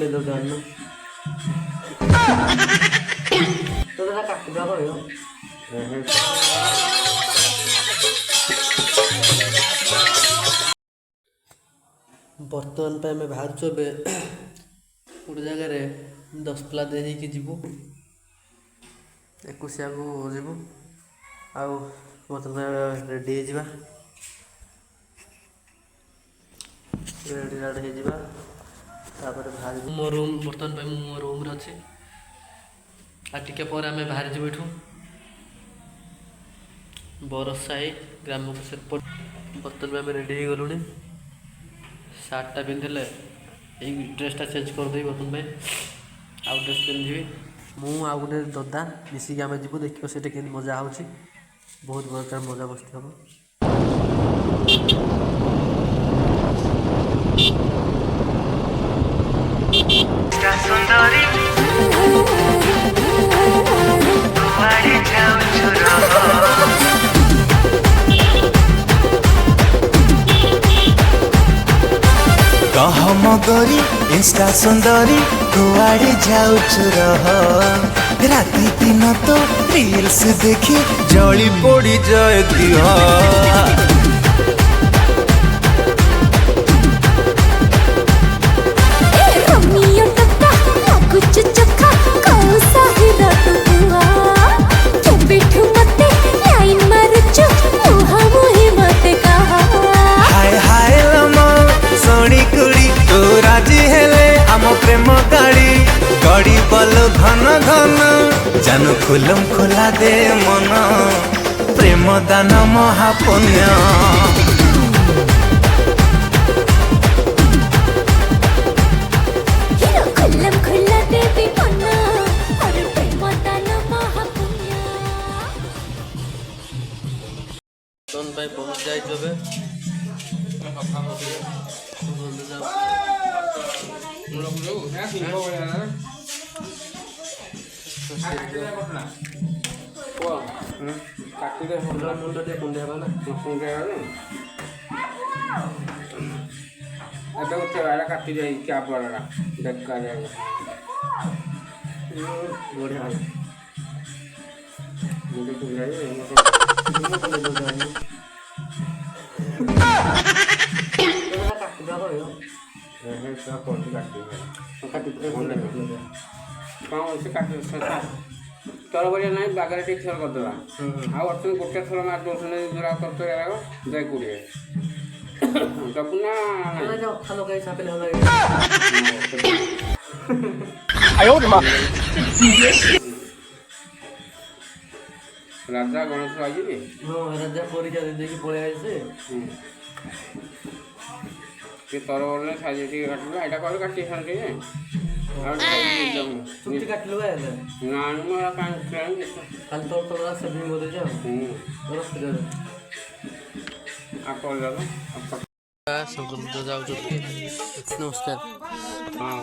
कुंडे दो जान तो जरा काट दो करियो बर्तमान पे आम बाहर गोटे जगार 10 प्ला दे जीवु एकुशिया को जीवु आउ बर्तमान रेडी हो रेडी राडी हो बाहर मो रूम बर्तमान पे मो रूम रे अच्छे टिके पर आम बाहर जीव एठू बरसाई ग्राम सेपट बर्तमान आम रेडी हो गलुणी सार्टा पिंधले यही ड्रेसटा चेंज करदे बर्तन में आउ ड्रेस पिंधि मु आउ गोटे ददा मिसिक आम जीव देख से मजा हो बहुत प्रकार मजा मस्ती हम मगरी इंस्टा सुंदरी कुआड़े जाऊछु रह राति दिन तो रील्स देखी जली पड़ी जाए दिह प्रेम गाड़ी गड़ी बल घन घन जानु खुलम खोला दे मन प्रेम दान महापुण्य पहुँच जाए काटी जाए क्या पड़ा बेकार बढ़िया तल बढ़िया ना बागर टे थर करदेवा आउ गोटे थर मार दौन जोड़ा कर जाए कूड़े तब ना राजा गणेश आज राजा परीक्षा दे पड़े तर बोले साइज काटला यहाँ कल काटी सारे चुट्टी काटलु ना कहीं खाली तोर तोर सेविंग बोले नमस्कार हाँ